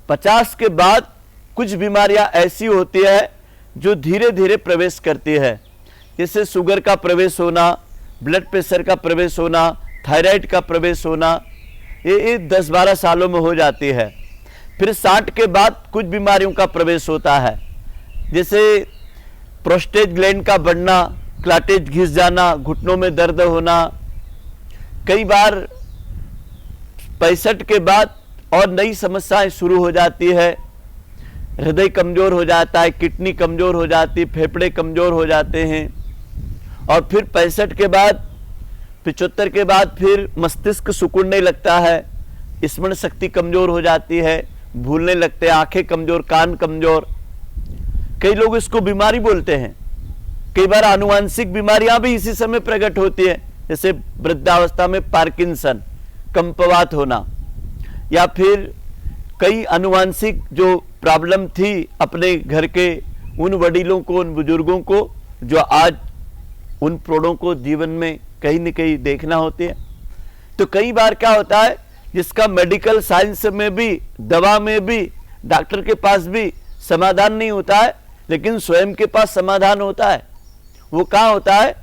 50 के बाद कुछ बीमारियां ऐसी होती है जो धीरे धीरे प्रवेश करती है, जैसे शुगर का प्रवेश होना, ब्लड प्रेशर का प्रवेश होना, थायराइड का प्रवेश होना, ये 10-12 सालों में हो जाती है। फिर 60 के बाद कुछ बीमारियों का प्रवेश होता है, जैसे प्रोस्टेट ग्लैंड का बढ़ना, क्लाटेज घिस जाना, घुटनों में दर्द होना। कई बार 65 के बाद और नई समस्याएं शुरू हो जाती है, हृदय कमजोर हो जाता है, किडनी कमजोर हो जाती है, फेफड़े कमजोर हो जाते हैं। और फिर 65 के बाद 75 के बाद फिर मस्तिष्क सिकुड़ने लगता है, स्मरण शक्ति कमजोर हो जाती है, भूलने लगते हैं, आंखें कमजोर, कान कमजोर। कई लोग इसको बीमारी बोलते हैं। कई बार आनुवंशिक बीमारियां भी इसी समय प्रकट होती है, जैसे वृद्धावस्था में पार्किंसन, कंपवात होना, या फिर कई आनुवंशिक जो प्रॉब्लम थी अपने घर के उन वडीलों को, उन बुजुर्गों को, जो आज उन प्रोड़ों को जीवन में कहीं न कहीं देखना होती है। तो कई बार क्या होता है, जिसका मेडिकल साइंस में भी, दवा में भी, डॉक्टर के पास भी समाधान नहीं होता है, लेकिन स्वयं के पास समाधान होता है। वो क्या होता है,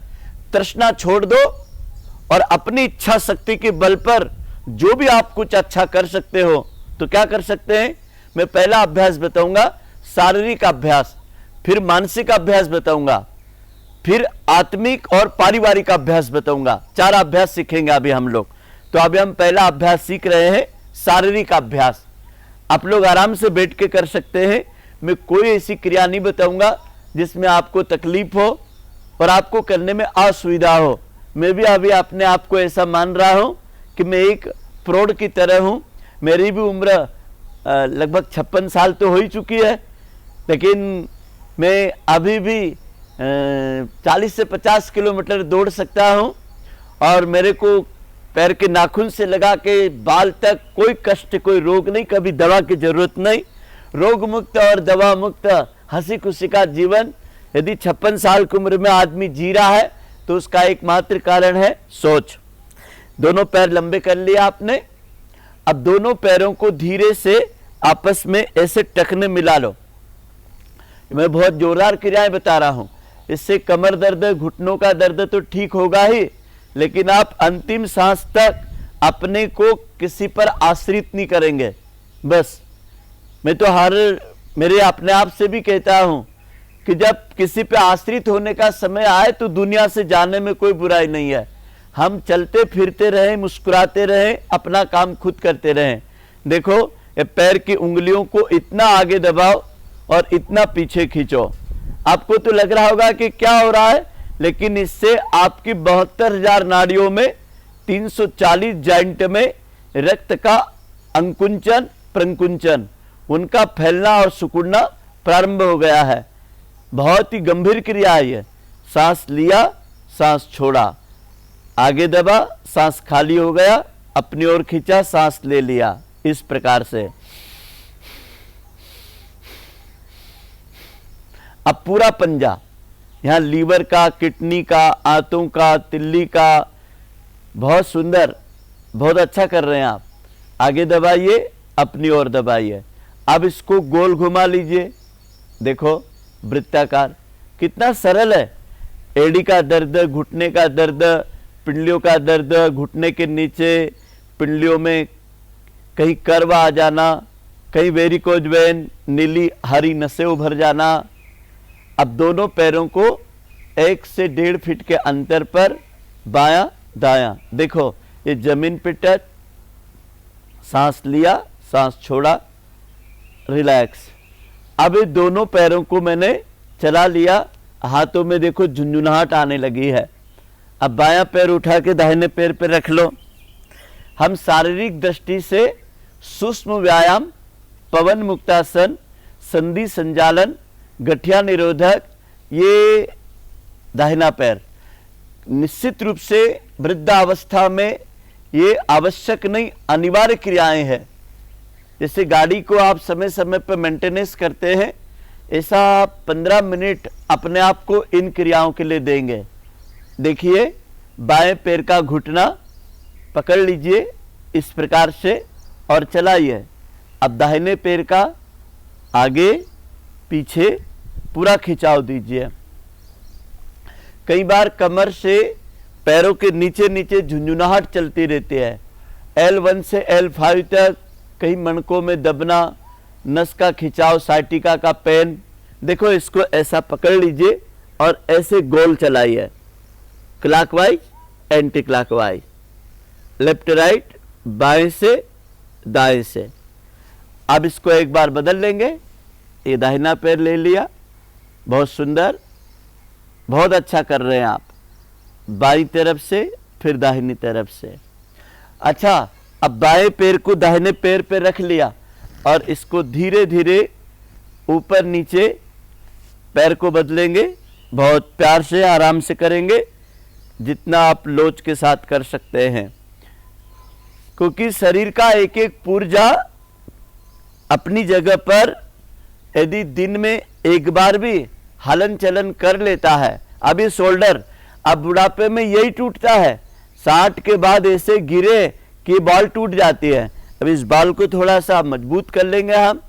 तृष्णा छोड़ दो और अपनी इच्छा शक्ति के बल पर जो भी आप कुछ अच्छा कर सकते हो तो क्या कर सकते हैं। मैं पहला अभ्यास बताऊंगा, शारीरिक अभ्यास, फिर मानसिक अभ्यास बताऊंगा, फिर आत्मिक और पारिवारिक अभ्यास बताऊंगा। 4 अभ्यास सीखेंगे अभी हम लोग। तो अभी हम पहला अभ्यास सीख रहे हैं, शारीरिक अभ्यास। आप लोग आराम से बैठ के कर सकते हैं। मैं कोई ऐसी क्रिया नहीं बताऊंगा जिसमें आपको तकलीफ हो और आपको करने में असुविधा हो। मैं भी अभी अपने आप को ऐसा मान रहा हूं कि मैं एक प्रौढ़ की तरह हूं। मेरी भी उम्र लगभग 56 साल तो हो ही चुकी है, लेकिन मैं अभी भी 40 से 50 किलोमीटर दौड़ सकता हूं और मेरे को पैर के नाखून से लगा के बाल तक कोई कष्ट, कोई रोग नहीं, कभी दवा की जरूरत नहीं। रोग मुक्त और दवा मुक्त हंसी खुशी का जीवन यदि 56 साल की उम्र में आदमी जी रहा है तो उसका एकमात्र कारण है सोच। दोनों पैर लंबे कर लिए आपने। अब दोनों पैरों को धीरे से आपस में ऐसे टखने मिला लो। मैं बहुत जोरदार क्रियाएं बता रहा हूं, इससे कमर दर्द, घुटनों का दर्द तो ठीक होगा ही, लेकिन आप अंतिम सांस तक अपने को किसी पर आश्रित नहीं करेंगे। बस मैं तो मेरे अपने आप से भी कहता हूं कि जब किसी पे आश्रित होने का समय आए तो दुनिया से जाने में कोई बुराई नहीं है। हम चलते फिरते रहें, मुस्कुराते रहें, अपना काम खुद करते रहें। देखो, ये पैर की उंगलियों को इतना आगे दबाओ और इतना पीछे खींचो। आपको तो लग रहा होगा कि क्या हो रहा है, लेकिन इससे आपकी 72,000 नाड़ियों में 340 जॉइंट में रक्त का अंकुंचन, प्रंकुंचन, उनका फैलना और सिकुड़ना प्रारंभ हो गया है। बहुत ही गंभीर क्रिया है ये। सांस लिया, सांस छोड़ा, आगे दबा, सांस खाली हो गया, अपनी ओर खींचा, सांस ले लिया। इस प्रकार से अब पूरा पंजा, यहां लीवर का, किडनी का, आंतों का, तिल्ली का, बहुत सुंदर, बहुत अच्छा कर रहे हैं आप। आगे दबाइए, अपनी ओर दबाइए। अब इसको गोल घुमा लीजिए। देखो वृत्ताकार, कितना सरल है। एड़ी का दर्द, घुटने का दर्द, पिंडलियों का दर्द, घुटने के नीचे पिंडलियों में कहीं कर्व आ जाना, कहीं वेरिकोज वेन, नीली हरी नसें उभर जाना। अब दोनों पैरों को 1 से 1.5 फीट के अंतर पर बायां दायां, देखो ये जमीन पे टच, सांस लिया, सांस छोड़ा, रिलैक्स। अब ये दोनों पैरों को मैंने चला लिया, हाथों में देखो झुंझुनाहट आने लगी है। अब बायां पैर उठा के दाहिने पैर पे रख लो। हम शारीरिक दृष्टि से सूक्ष्म व्यायाम, पवन मुक्तासन, संधि संचालन, गठिया निरोधक, ये दाहिना पैर निश्चित रूप से वृद्धावस्था में ये आवश्यक नहीं, अनिवार्य क्रियाएं हैं। जैसे गाड़ी को आप समय समय पर मेंटेनेंस करते हैं, ऐसा 15 मिनट अपने आप को इन क्रियाओं के लिए देंगे। देखिए, बाएं पैर का घुटना पकड़ लीजिए इस प्रकार से और चलाइए। अब दाहिने पैर का आगे पीछे पूरा खिंचाव दीजिए। कई बार कमर से पैरों के नीचे नीचे झुंझुनाहट चलती रहती है। L1 से L5 तक कहीं मणकों में दबना, नस का खिंचाव, साइटिका का पेन। देखो, इसको ऐसा पकड़ लीजिए और ऐसे गोल चलाइए, clockwise anti clockwise, left right, बाएं से दाएं से। अब इसको एक बार बदल लेंगे। ये दाहिना पैर ले लिया, बहुत सुंदर, बहुत अच्छा कर रहे हैं आप। बाईं तरफ से फिर दाहिनी तरफ से। अच्छा, अब बाएं पैर को दाहिने पैर पे रख लिया और इसको धीरे धीरे ऊपर नीचे पैर को बदलेंगे। बहुत प्यार से, आराम से करेंगे, जितना आप लोच के साथ कर सकते हैं, क्योंकि शरीर का एक एक पुर्जा अपनी जगह पर यदि दिन में एक बार भी हलन चलन कर लेता है। अब ये शोल्डर अब बुढ़ापे में यही टूटता है, 60 के बाद ऐसे गिरे कि बाल टूट जाती है। अब इस बाल को थोड़ा सा मजबूत कर लेंगे हम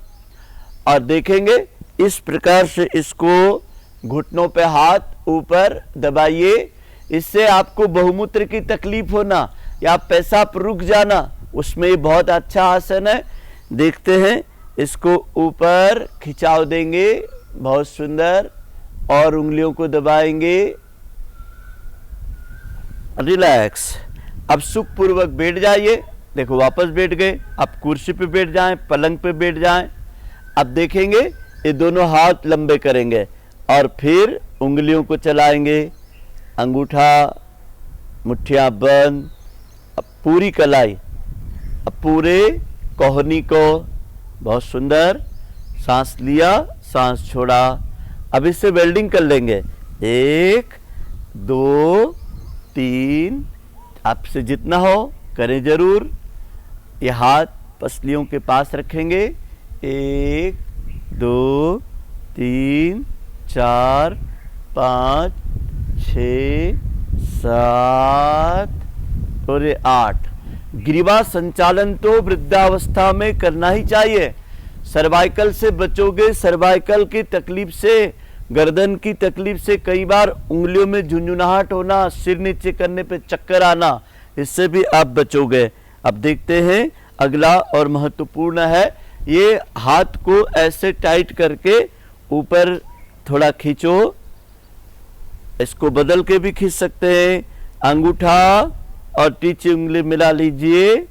और देखेंगे इस प्रकार से इसको घुटनों पे हाथ ऊपर दबाइए। इससे आपको बहुमूत्र की तकलीफ होना या पेशाब रुक जाना, उसमें ये बहुत अच्छा आसन है। देखते हैं, इसको ऊपर खिंचाव देंगे, बहुत सुंदर, और उंगलियों को दबाएंगे। रिलैक्स। अब सुखपूर्वक बैठ जाइए। देखो, वापस बैठ गए। अब कुर्सी पे बैठ जाएं, पलंग पे बैठ जाएं। अब देखेंगे, ये दोनों हाथ लंबे करेंगे और फिर उंगलियों को चलाएंगे, अंगूठा, मुट्ठियां बंद। अब पूरी कलाई, अब पूरे कोहनी को, बहुत सुंदर, सांस लिया, सांस छोड़ा। अब इससे वेल्डिंग कर लेंगे, 1 2 3, आपसे जितना हो करें जरूर। ये हाथ पसलियों के पास रखेंगे, 1 2 3 4 5 6 7 और 8। ग्रीवा संचालन तो वृद्धावस्था में करना ही चाहिए। सर्वाइकल से बचोगे, सर्वाइकल की तकलीफ से, गर्दन की तकलीफ से, कई बार उंगलियों में झुंझुनाहट होना, सिर नीचे करने पे चक्कर आना, इससे भी आप बचोगे। अब देखते हैं अगला और महत्वपूर्ण है, ये हाथ को ऐसे टाइट करके ऊपर थोड़ा खींचो। इसको बदल के भी खींच सकते हैं। अंगूठा और टीची उंगली मिला लीजिए,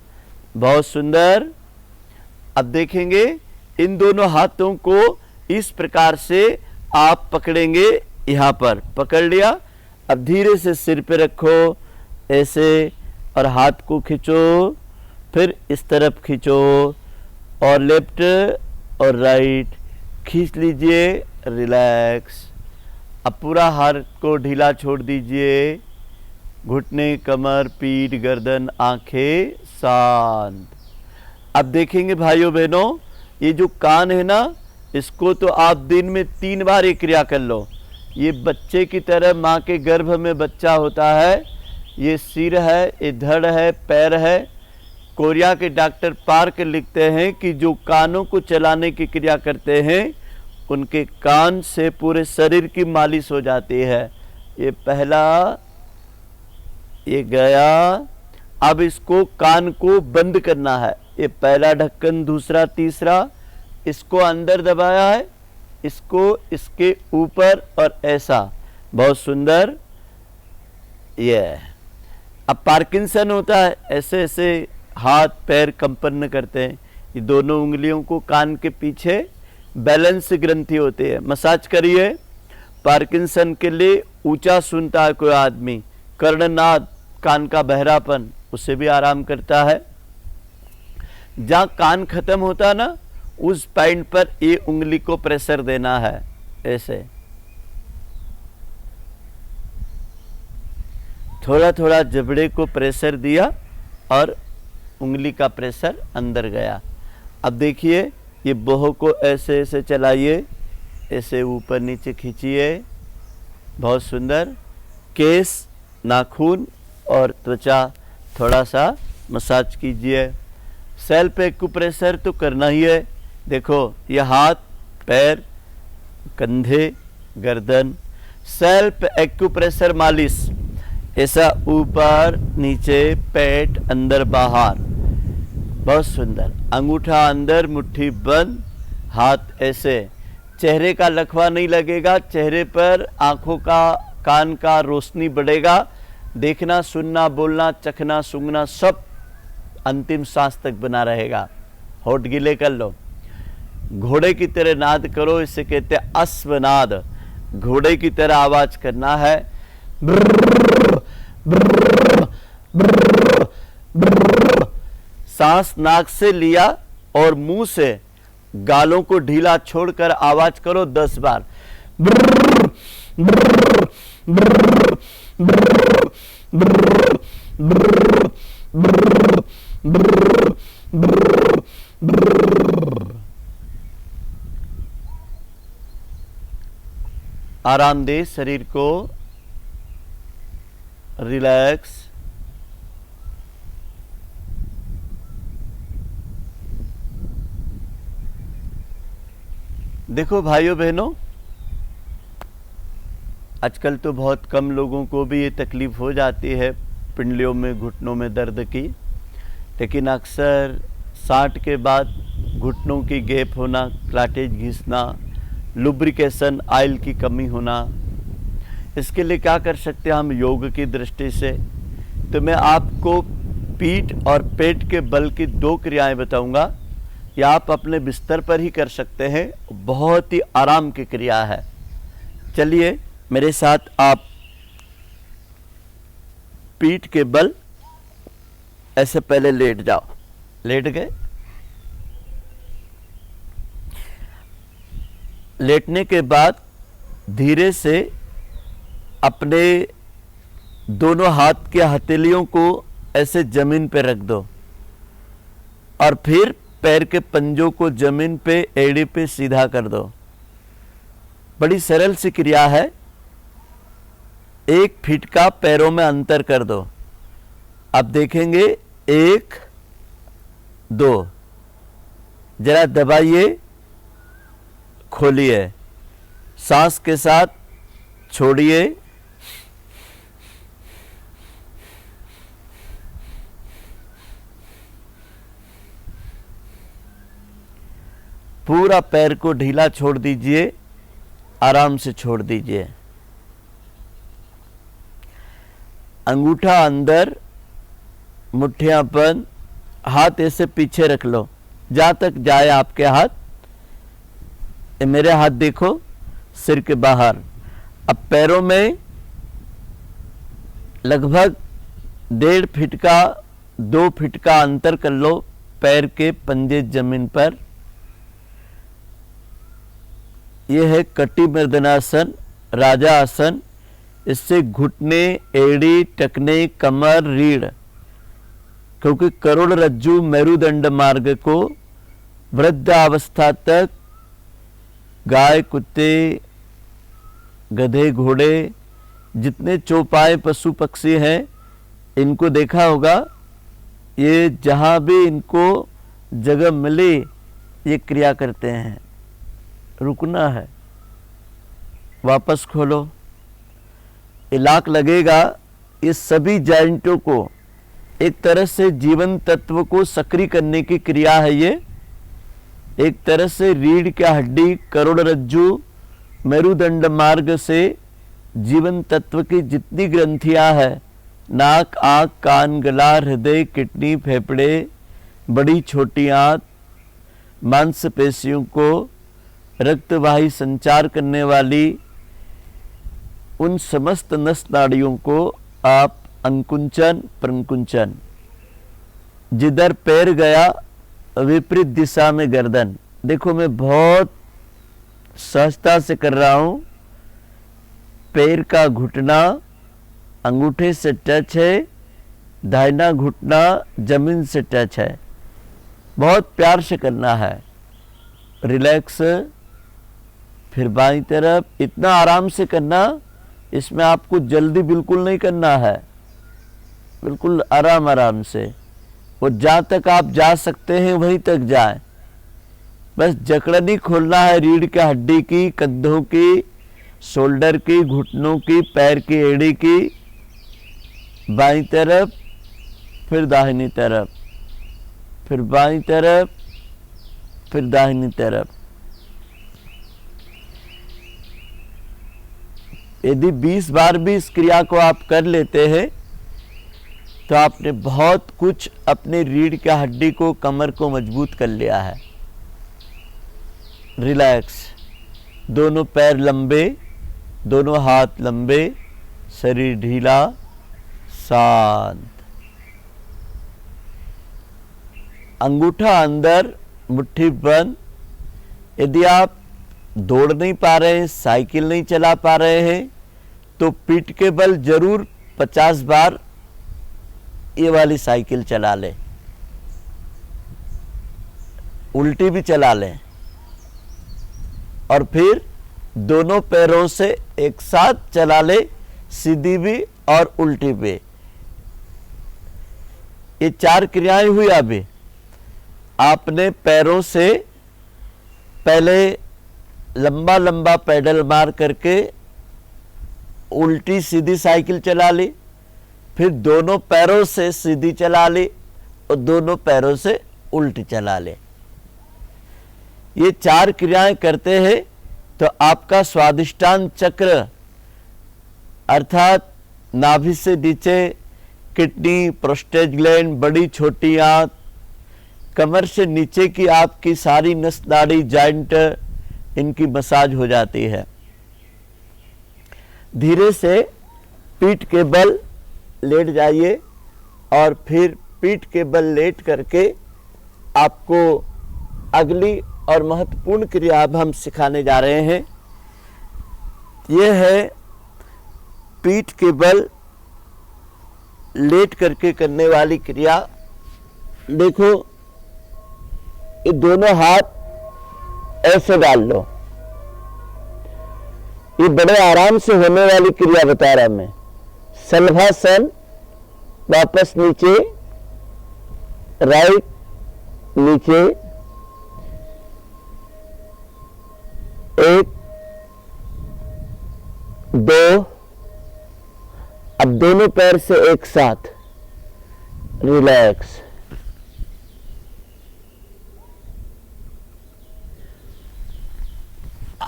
बहुत सुंदर। अब देखेंगे, इन दोनों हाथों को इस प्रकार से आप पकड़ेंगे, यहाँ पर पकड़ लिया। अब धीरे से सिर पे रखो ऐसे और हाथ को खींचो, फिर इस तरफ खींचो और लेफ्ट और राइट खींच लीजिए। रिलैक्स। अब पूरा हाथ को ढीला छोड़ दीजिए। घुटने, कमर, पीठ, गर्दन, आंखें शांत। अब देखेंगे भाइयों बहनों, ये जो कान है ना, इसको तो आप दिन में 3 बार ये क्रिया कर लो। ये बच्चे की तरह माँ के गर्भ में बच्चा होता है। ये सिर है, ये धड़ है, पैर है। कोरिया के डॉक्टर पार्क लिखते हैं कि जो कानों को चलाने की क्रिया करते हैं, उनके कान से पूरे शरीर की मालिश हो जाती है। ये पहला, ये गया। अब इसको कान को बंद करना है। ये पहला ढक्कन, दूसरा, तीसरा, इसको अंदर दबाया है, इसको इसके ऊपर और ऐसा, बहुत सुंदर। ये अब पार्किंसन होता है, ऐसे ऐसे हाथ पैर कंपन करते हैं। ये दोनों उंगलियों को कान के पीछे बैलेंस ग्रंथि होती है, मसाज करिए। पार्किंसन के लिए ऊंचा सुनता है कोई आदमी, कर्णनाद, कान का बहरापन, उससे भी आराम करता है। जहाँ कान खत्म होता है ना, उस पॉइंट पर ये उंगली को प्रेशर देना है, ऐसे थोड़ा थोड़ा जबड़े को प्रेशर दिया और उंगली का प्रेशर अंदर गया। अब देखिए, ये बोह को ऐसे ऐसे चलाइए, ऐसे ऊपर नीचे खींचिए, बहुत सुंदर। केस, नाखून और त्वचा थोड़ा सा मसाज कीजिए। सेल्फ एक्यूप्रेशर तो करना ही है। देखो ये हाथ, पैर, कंधे, गर्दन, सेल्फ एक्यूप्रेशर मालिश, ऐसा ऊपर नीचे, पेट अंदर बाहर, बहुत सुंदर। अंगूठा अंदर, मुट्ठी बंद, हाथ ऐसे। चेहरे का लकवा नहीं लगेगा, चेहरे पर आंखों का, कान का रोशनी बढ़ेगा, देखना, सुनना, बोलना, चखना, सूंघना सब अंतिम सांस तक बना रहेगा। होठ गीले कर लो, घोड़े की तरह नाद करो, इसे कहते हैं अश्वनाद। घोड़े की तरह आवाज करना है। सांस नाक से लिया और मुंह से गालों को ढीला छोड़कर आवाज करो 10 बार। आराम दे शरीर को, रिलैक्स। देखो भाइयों बहनों, आजकल तो बहुत कम लोगों को भी ये तकलीफ हो जाती है पिंडलियों में, घुटनों में दर्द की, लेकिन अक्सर 60 के बाद घुटनों की गैप होना, क्लाटेज घिसना, लुब्रिकेशन ऑयल की कमी होना, इसके लिए क्या कर सकते हैं हम योग की दृष्टि से? तो मैं आपको पीठ और पेट के बल की 2 क्रियाएं बताऊंगा, या आप अपने बिस्तर पर ही कर सकते हैं। बहुत ही आराम की क्रिया है। चलिए मेरे साथ आप पीठ के बल ऐसे पहले लेट जाओ। लेट गए? लेटने के बाद धीरे से अपने दोनों हाथ के हथेलियों को ऐसे जमीन पे रख दो और फिर पैर के पंजों को जमीन पे, एड़ी पे सीधा कर दो। बड़ी सरल सी क्रिया है। 1 फीट का पैरों में अंतर कर दो। अब देखेंगे 1 2, जरा दबाइए, खोलिए, सांस के साथ छोड़िए, पूरा पैर को ढीला छोड़ दीजिए, आराम से छोड़ दीजिए। अंगूठा अंदर, मुट्ठियां बंद, हाथ ऐसे पीछे रख लो जहां तक जाए आपके हाथ। मेरे हाथ देखो, सिर के बाहर। अब पैरों में लगभग 1.5 फीट का, 2 फीट का अंतर कर लो। पैर के पंजे जमीन पर। यह है कटी मर्दनासन, राजा आसन। इससे घुटने, एड़ी, टखने, कमर, रीढ़, क्योंकि करोड़रज्जु मेरुदंड मार्ग को वृद्धावस्था तक गाय, कुत्ते, गधे, घोड़े, जितने चौपाए पशु पक्षी हैं, इनको देखा होगा, ये जहां भी इनको जगह मिले ये क्रिया करते हैं। रुकना है, वापस खोलो। इलाक लगेगा। ये सभी जॉइंटों को एक तरह से जीवन तत्व को सक्रिय करने की क्रिया है। ये एक तरह से रीढ़ की हड्डी, करोड़रज्जु, मेरुदंड मार्ग से जीवन तत्व की जितनी ग्रंथियां हैं, नाक, आंख, कान, गला, हृदय, किडनी, फेफड़े, बड़ी छोटी आंत, मांसपेशियों को रक्तवाही संचार करने वाली उन समस्त नस नाड़ियों को आप अंकुंचन, प्रंकुंचन। जिधर पैर गया विपरीत दिशा में गर्दन। देखो मैं बहुत सहजता से कर रहा हूं। पैर का घुटना अंगूठे से टच है, दाहिना घुटना जमीन से टच है। बहुत प्यार से करना है। रिलैक्स। फिर बाईं तरफ इतना आराम से करना, इसमें आपको जल्दी बिल्कुल नहीं करना है, बिल्कुल आराम आराम से। वो जहाँ तक आप जा सकते हैं वहीं तक जाए। बस जकड़नी खोलना है रीढ़ की हड्डी की, कंधों की, शोल्डर की, घुटनों की, पैर की एड़ी की, बाईं तरफ, फिर दाहिनी तरफ, फिर बाईं तरफ, फिर दाहिनी तरफ। यदि 20 बार भी इस क्रिया को आप कर लेते हैं तो आपने बहुत कुछ अपने रीढ़ की हड्डी को, कमर को मजबूत कर लिया है। रिलैक्स, दोनों पैर लंबे, दोनों हाथ लंबे, शरीर ढीला, शांत। अंगूठा अंदर, मुट्ठी बंद। यदि आप दौड़ नहीं पा रहे हैं, साइकिल नहीं चला पा रहे हैं, तो पीठ के बल जरूर 50 बार ये वाली साइकिल चला लें, उल्टी भी चला लें, और फिर दोनों पैरों से एक साथ चला ले, सीधी भी और उल्टी भी। ये 4 क्रियाएं हुई। अभी आपने पैरों से पहले लंबा लंबा पैडल मार करके उल्टी सीधी साइकिल चला ली, फिर दोनों पैरों से सीधी चला ली और दोनों पैरों से उल्टी चला ले। ये 4 क्रियाएं करते हैं तो आपका स्वादिष्टान चक्र अर्थात नाभि से नीचे किडनी, प्रोस्टेट ग्लैंड, बड़ी छोटी आंत, कमर से नीचे की आपकी सारी नस नाड़ी, जॉइंट, इनकी मसाज हो जाती है। धीरे से पीठ के बल लेट जाइए और फिर पीठ के बल लेट करके आपको अगली और महत्वपूर्ण क्रिया अब हम सिखाने जा रहे हैं। यह है पीठ के बल लेट करके करने वाली क्रिया। देखो, ये दोनों हाथ ऐसे डाल लो। ये बड़े आराम से होने वाली क्रिया बता रहा मैं। शलभासन, वापस नीचे, राइट, नीचे, 1 2, अब दोनों पैर से एक साथ रिलैक्स।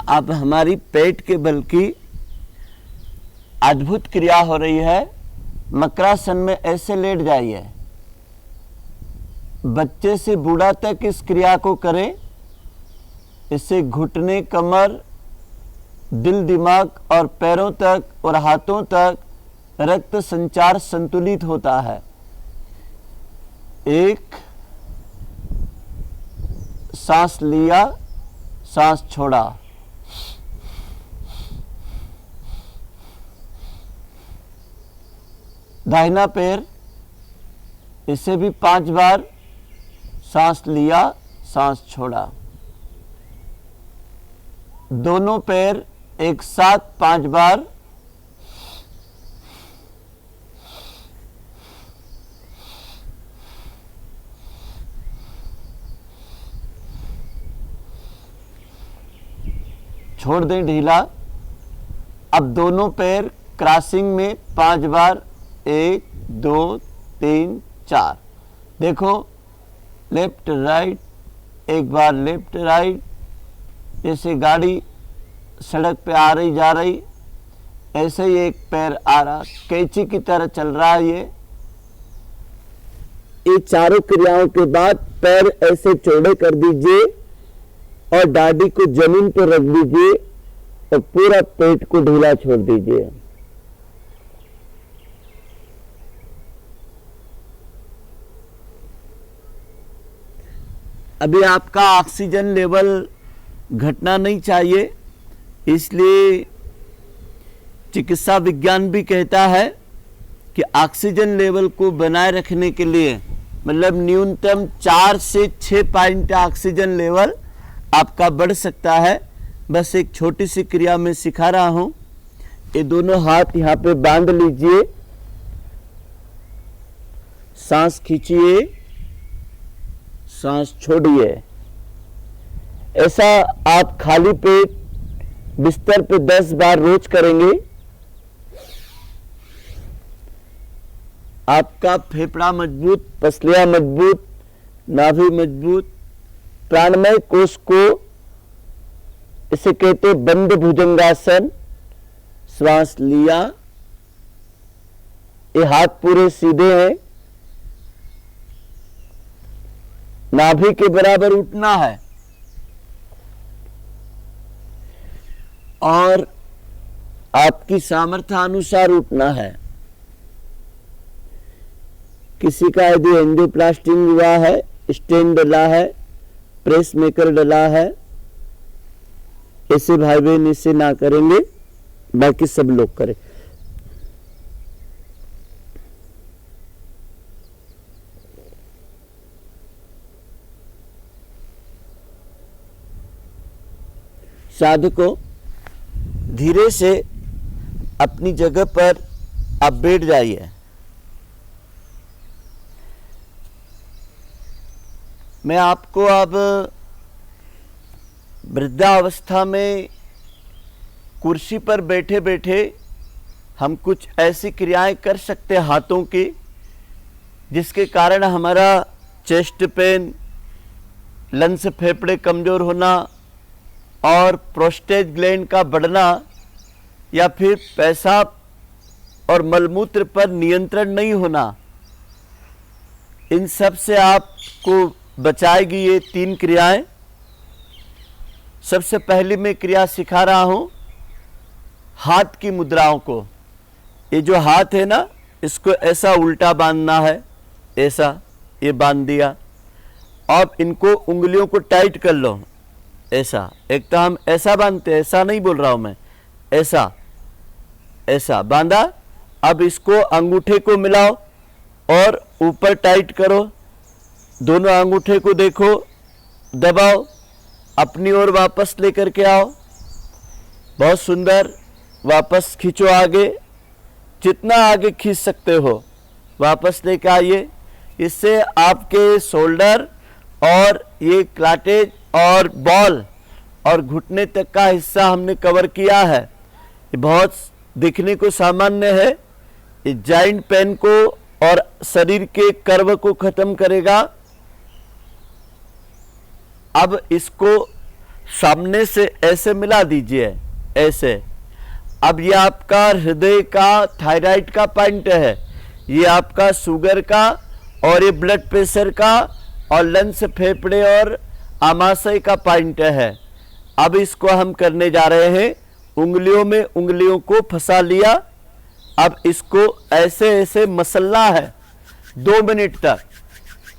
अब हमारी पेट के बल की अद्भुत क्रिया हो रही है। मकरासन में ऐसे लेट जाइए। बच्चे से बूढ़ा तक इस क्रिया को करें। इससे घुटने, कमर, दिल, दिमाग और पैरों तक और हाथों तक रक्त संचार संतुलित होता है। 1 सांस लिया, सांस छोड़ा। दाहिना पैर, इसे भी 5 बार सांस लिया, सांस छोड़ा। दोनों पैर एक साथ 5 बार। छोड़ दें ढीला। अब दोनों पैर क्रॉसिंग में 5 बार। 1 2 3 4। देखो, लेफ्ट राइट, एक बार लेफ्ट राइट, जैसे गाड़ी सड़क पे आ रही जा रही, ऐसे ही एक पैर आ रहा, कैंची की तरह चल रहा है। ये चारों क्रियाओं के बाद पैर ऐसे चौड़े कर दीजिए और दाढ़ी को जमीन पर रख दीजिए और पूरा पेट को ढीला छोड़ दीजिए। अभी आपका ऑक्सीजन लेवल घटना नहीं चाहिए, इसलिए चिकित्सा विज्ञान भी कहता है कि ऑक्सीजन लेवल को बनाए रखने के लिए मतलब न्यूनतम 4 से 6 पॉइंट ऑक्सीजन लेवल आपका बढ़ सकता है। बस एक छोटी सी क्रिया में सिखा रहा हूं। ये दोनों हाथ यहाँ पे बांध लीजिए, सांस खींचिए, सांस छोड़िए। ऐसा आप खाली पेट बिस्तर पे 10 बार रोज करेंगे। आपका फेफड़ा मजबूत, पसलियां मजबूत, नाभि मजबूत, प्राणमय कोश को, इसे कहते बंद भुजंगासन। श्वास लिया, ये हाथ पूरे सीधे हैं, नाभि के बराबर उठना है और आपकी सामर्थ्य अनुसार उठना है। किसी का यदि एंजियोप्लास्टी हुआ है, स्टेन डला है, प्रेस मेकर डला है, ऐसे भाई बहन इसे ना करेंगे, बाकी सब लोग करें। साधकों, धीरे से अपनी जगह पर आप बैठ जाइए। मैं आपको अब वृद्धावस्था में कुर्सी पर बैठे बैठे हम कुछ ऐसी क्रियाएं कर सकते हैं हाथों की, जिसके कारण हमारा चेस्ट पेन, लंग्स फेफड़े कमजोर होना और प्रोस्टेट ग्लैंड का बढ़ना या फिर पेशाब और मलमूत्र पर नियंत्रण नहीं होना, इन सब से आपको बचाएगी ये 3 क्रियाएं। सबसे पहली मैं क्रिया सिखा रहा हूं हाथ की मुद्राओं को। ये जो हाथ है ना, इसको ऐसा उल्टा बांधना है, ऐसा ये बांध दिया। अब इनको उंगलियों को टाइट कर लो, ऐसा। एक तो हम ऐसा बांधते हैं, ऐसा नहीं बोल रहा हूं मैं, ऐसा ऐसा बांधा। अब इसको अंगूठे को मिलाओ और ऊपर टाइट करो। दोनों अंगूठे को देखो, दबाओ, अपनी ओर वापस लेकर के आओ। बहुत सुंदर, वापस खींचो आगे, जितना आगे खींच सकते हो वापस लेकर आइए। इससे आपके शोल्डर और ये क्लाटेज और बॉल और घुटने तक का हिस्सा हमने कवर किया है। ये बहुत दिखने को सामान्य है, ये जॉइंट पेन को और शरीर के कर्व को खत्म करेगा। अब इसको सामने से ऐसे मिला दीजिए, ऐसे। अब ये आपका हृदय का, थायराइड का पॉइंट है, ये आपका शुगर का और ये ब्लड प्रेशर का और लंग्स, फेफड़े और आमाशय का पॉइंट है। अब इसको हम करने जा रहे हैं। उंगलियों में उंगलियों को फंसा लिया। अब इसको ऐसे ऐसे मसलना है 2 मिनट तक।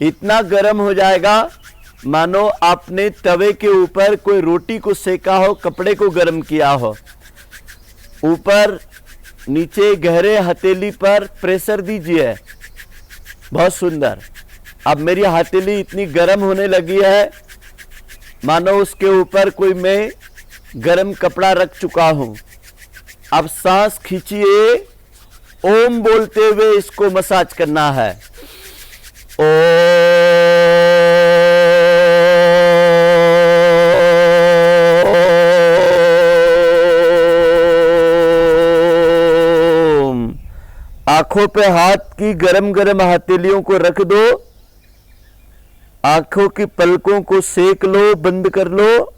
इतना गर्म हो जाएगा मानो आपने तवे के ऊपर कोई रोटी को सेका हो, कपड़े को गर्म किया हो। ऊपर नीचे गहरे हथेली पर प्रेशर दीजिए। बहुत सुंदर। अब मेरी हथेली इतनी गर्म होने लगी है मानो उसके ऊपर कोई मैं गर्म कपड़ा रख चुका हूं। अब सांस खींचिए, ओम बोलते हुए इसको मसाज करना है। ओम। आंखों पे हाथ की गरम गरम हथेलियों को रख दो। आंखों की पलकों को सेक लो, बंद कर लो।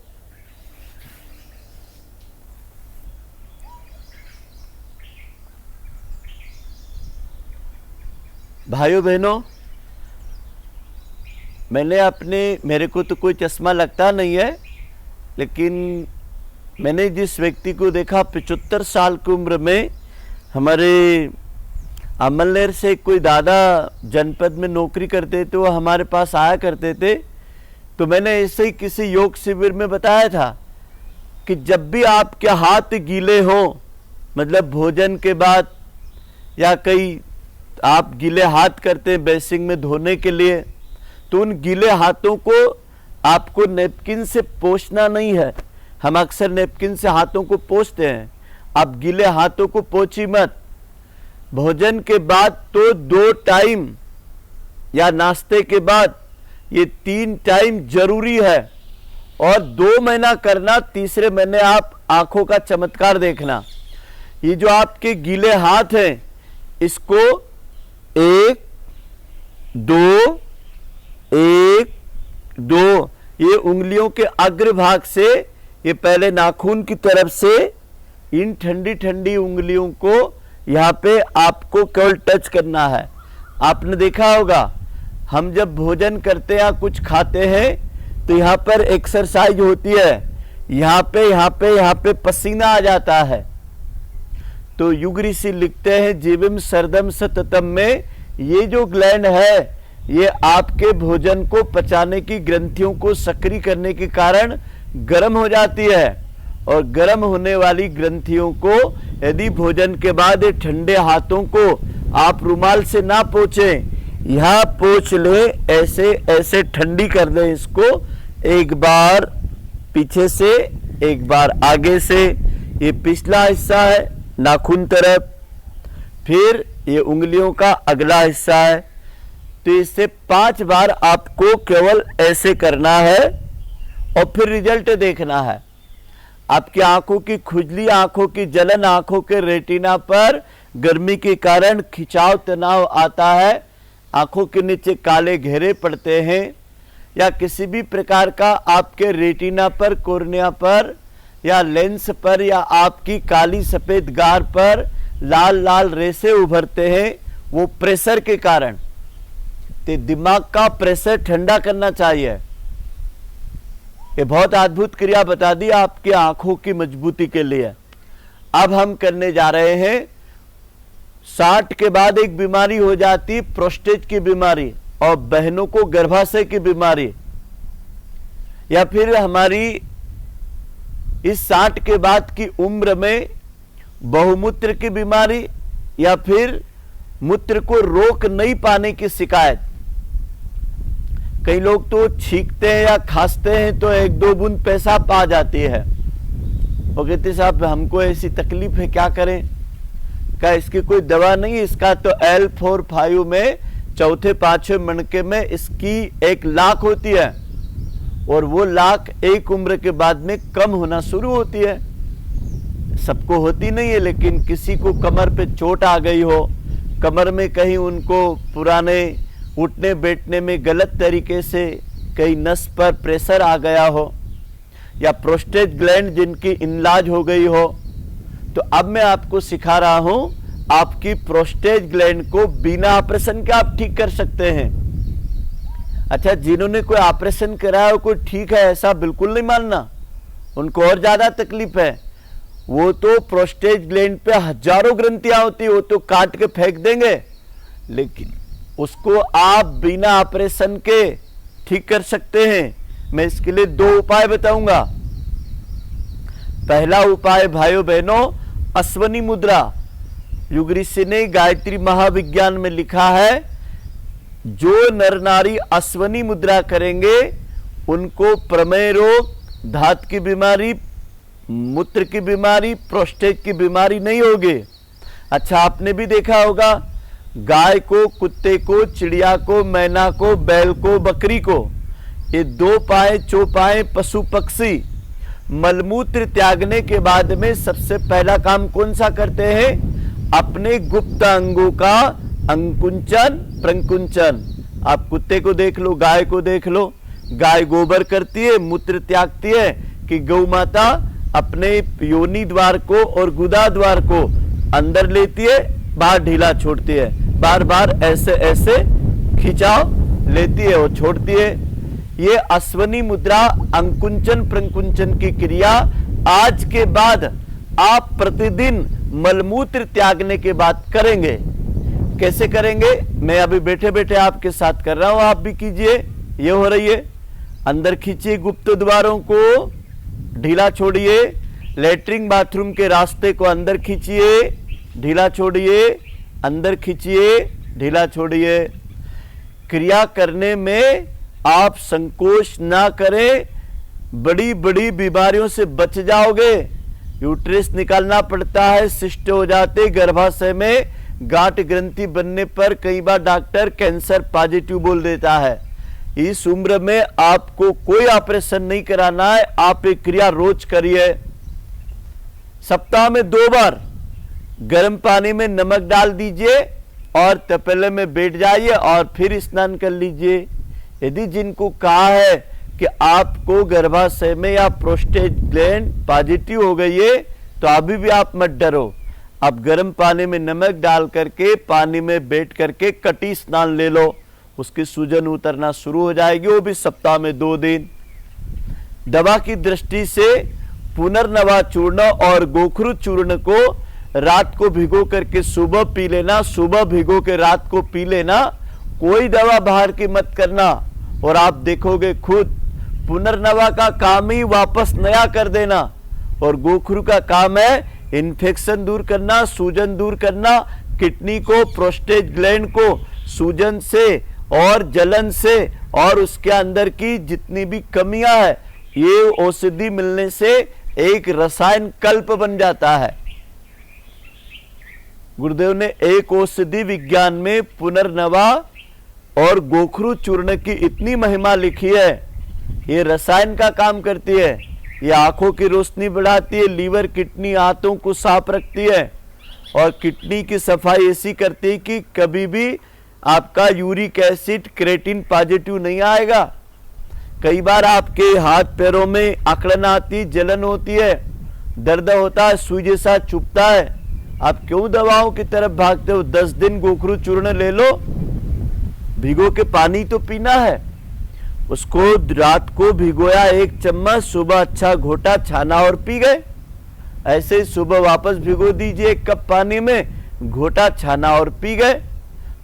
भाइयों बहनों, मेरे को तो कोई चश्मा लगता नहीं है, लेकिन मैंने जिस व्यक्ति को देखा 75 साल की उम्र में, हमारे अमलनेर से कोई दादा जनपद में नौकरी करते थे, वो हमारे पास आया करते थे। तो मैंने ऐसे ही किसी योग शिविर में बताया था कि जब भी आपके हाथ गीले हों, मतलब भोजन के बाद या कई आप गीले हाथ करते हैं बेसिंग में धोने के लिए, तो उन गीले हाथों को आपको नैपकिन से पोंछना नहीं है। हम अक्सर नैपकिन से हाथों को पोंछते हैं, आप गीले हाथों को पोंछी मत। भोजन के बाद तो 2 टाइम या नाश्ते के बाद ये 3 टाइम जरूरी है और 2 महीना करना, तीसरे महीने आप आंखों का चमत्कार देखना। ये जो आपके गीले हाथ हैं इसको 1 2 1 2 ये उंगलियों के अग्रभाग से, ये पहले नाखून की तरफ से इन ठंडी ठंडी उंगलियों को यहाँ पे आपको केवल टच करना है। आपने देखा होगा हम जब भोजन करते हैं या कुछ खाते हैं तो यहाँ पर एक्सरसाइज होती है, यहाँ पे पसीना आ जाता है। तो युग ऋषि लिखते हैं जीवम सर्दम सततम में ये जो ग्लैंड है ये आपके भोजन को पचाने की ग्रंथियों को सक्रिय करने के कारण गर्म हो जाती है, और गर्म होने वाली ग्रंथियों को यदि भोजन के बाद ठंडे हाथों को आप रुमाल से ना पोंछें, यहाँ पोंछ ले, ऐसे ऐसे ठंडी कर दे इसको, एक बार पीछे से एक बार आगे से। ये पिछला हिस्सा है नाखून तरफ, फिर ये उंगलियों का अगला हिस्सा है। तो इससे 5 बार आपको केवल ऐसे करना है और फिर रिजल्ट देखना है। आपकी आंखों की खुजली, आंखों की जलन, आंखों के रेटिना पर गर्मी के कारण खिंचाव तनाव आता है, आंखों के नीचे काले घेरे पड़ते हैं, या किसी भी प्रकार का आपके रेटिना पर, कोर्निया पर या लेंस पर या आपकी काली सफेद गार पर लाल लाल रेसे उभरते हैं, वो प्रेशर के कारण। तो दिमाग का प्रेशर ठंडा करना चाहिए। ये बहुत अद्भुत क्रिया बता दी आपकी आंखों की मजबूती के लिए। अब हम करने जा रहे हैं 60 के बाद एक बीमारी हो जाती, प्रोस्टेट की बीमारी, और बहनों को गर्भाशय की बीमारी, या फिर हमारी इस 60 के बाद की उम्र में बहुमूत्र की बीमारी, या फिर मूत्र को रोक नहीं पाने की शिकायत। कई लोग तो छींकते हैं या खांसते हैं तो 1-2 बूंद पेशाब आ जाती है, वो कहते साहब हमको ऐसी तकलीफ है क्या करें? क्या इसकी कोई दवा नहीं? इसका तो L4-5 में चौथे 5वें मणके में इसकी एक लाख होती है, और वो लाख एक उम्र के बाद में कम होना शुरू होती है। सबको होती नहीं है, लेकिन किसी को कमर पे चोट आ गई हो, कमर में कहीं उनको पुराने उठने बैठने में गलत तरीके से कहीं नस पर प्रेशर आ गया हो, या प्रोस्टेट ग्लैंड जिनकी इनलाज हो गई हो, तो अब मैं आपको सिखा रहा हूं आपकी प्रोस्टेट ग्लैंड को बिना ऑपरेशन के आप ठीक कर सकते हैं। अच्छा, जिन्होंने कोई ऑपरेशन कराया हो कोई ठीक है ऐसा बिल्कुल नहीं मानना, उनको और ज्यादा तकलीफ है। वो तो प्रोस्टेट ग्लैंड पे हजारों ग्रंथियां होती, वो तो काट के फेंक देंगे, लेकिन उसको आप बिना ऑपरेशन के ठीक कर सकते हैं। मैं इसके लिए 2 उपाय बताऊंगा। पहला उपाय भाइयों बहनों, अश्वनी मुद्रा। युग ऋषि ने गायत्री महाविज्ञान में लिखा है, जो नर नारी अश्वनी मुद्रा करेंगे उनको प्रमेय रोग, धात की बीमारी, मूत्र की बीमारी, प्रोस्टेट की बीमारी नहीं होगी। अच्छा, आपने भी देखा होगा गाय को, कुत्ते को, चिड़िया को, मैना को, बैल को, बकरी को, ये 2 पाए चौपाए पशु पक्षी मलमूत्र त्यागने के बाद में सबसे पहला काम कौन सा करते हैं? अपने गुप्त अंगों का अंकुंचन प्रंकुंचन। आप कुत्ते को देख लो, गाय को देख लो, गाय गोबर करती है, मूत्र त्यागती है, कि गौ माता अपने योनि द्वार को और गुदा द्वार को अंदर लेती है, बाहर ढीला छोड़ती है, बार बार ऐसे ऐसे खिंचाव लेती है और छोड़ती है। ये अश्वनी मुद्रा अंकुंचन प्रंकुंचन की क्रिया आज के बाद आप प्रतिदिन मलमूत्र त्यागने के बाद करेंगे। कैसे करेंगे? मैं अभी बैठे बैठे आपके साथ कर रहा हूं, आप भी कीजिए। ये हो रही है, अंदर खींचिए, गुप्त द्वारों को ढीला छोड़िए, लेटरिन बाथरूम के रास्ते को अंदर खींचिए, ढीला छोड़िए, अंदर खींचिए, ढीला छोड़िए। क्रिया करने में आप संकोच ना करें, बड़ी बड़ी बीमारियों से बच जाओगे। यूट्रस निकालना पड़ता है, सिस्ट हो जाते, गर्भाशय में गांठ ग्रंथि बनने पर कई बार डॉक्टर कैंसर पॉजिटिव बोल देता है, इस उम्र में आपको कोई ऑपरेशन नहीं कराना है। आप एक क्रिया रोज करिए, सप्ताह में 2 बार गर्म पानी में नमक डाल दीजिए और तपेले में बैठ जाइए और फिर स्नान कर लीजिए। यदि जिनको कहा है कि आपको गर्भाशय में या प्रोस्टेट ग्लैंड पॉजिटिव हो गई है, तो अभी भी आप मत डरो। आप गर्म पानी में नमक डाल करके पानी में बैठ करके कटी स्नान ले लो, उसकी सूजन उतरना शुरू हो जाएगी, वो भी सप्ताह में 2 दिन। दवा की दृष्टि से पुनर्नवा चूर्ण और गोखरू चूर्ण को रात को भिगो करके सुबह पी लेना, सुबह भिगो के रात को पी लेना। कोई दवा बाहर की मत करना और आप देखोगे खुद पुनर्नवा का काम ही वापस नया कर देना, और गोखरू का काम है इन्फेक्शन दूर करना, सूजन दूर करना, किडनी को, प्रोस्टेट ग्लैंड को सूजन से और जलन से और उसके अंदर की जितनी भी कमियां है, ये औषधि मिलने से एक रसायन कल्प बन जाता है। गुरुदेव ने एक औषधि विज्ञान में पुनर्नवा और गोखरू चूर्ण की इतनी महिमा लिखी है। ये रसायन का काम करती है, ये आंखों की रोशनी बढ़ाती है, लीवर किडनी हाथों को साफ रखती है और किडनी की सफाई ऐसी करती है कि कभी भी आपका यूरिक एसिड क्रेटिन पॉजिटिव नहीं आएगा। कई बार आपके हाथ पैरों में अकड़न आती, जलन होती है, दर्द होता है, सुई जैसा चुभता है, आप क्यों दवाओं की तरफ भागते हो? 10 दिन गोखरू चूर्ण ले लो, भिगो के पानी तो पीना है। उसको रात को भिगोया 1 चम्मच, सुबह अच्छा घोटा छाना और पी गए। ऐसे सुबह वापस भिगो दीजिए 1 कप पानी में, घोटा छाना और पी गए।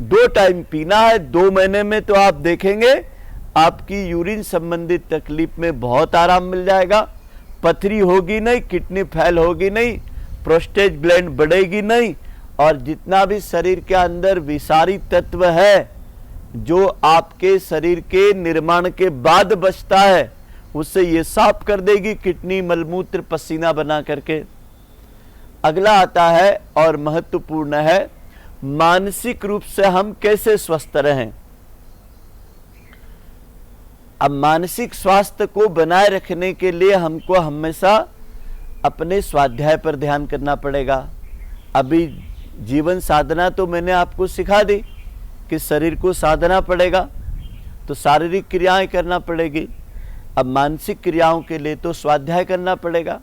2 टाइम पीना है। 2 महीने में तो आप देखेंगे आपकी यूरिन संबंधित तकलीफ में बहुत आराम मिल जाएगा। पथरी होगी नहीं, किडनी फेल होगी नहीं, प्रोस्टेट ग्लैंड बढ़ेगी नहीं, और जितना भी शरीर के अंदर विषारी तत्व है जो आपके शरीर के निर्माण के बाद बचता है, उससे ये साफ कर देगी किडनी, मलमूत्र, पसीना बना करके। अगला आता है और महत्वपूर्ण है, मानसिक रूप से हम कैसे स्वस्थ रहें। अब मानसिक स्वास्थ्य को बनाए रखने के लिए हमको हमेशा अपने स्वाध्याय पर ध्यान करना पड़ेगा। अभी जीवन साधना तो मैंने आपको सिखा दी कि शरीर को साधना पड़ेगा, तो शारीरिक क्रियाएं करना पड़ेगी। अब मानसिक क्रियाओं के लिए तो स्वाध्याय करना पड़ेगा।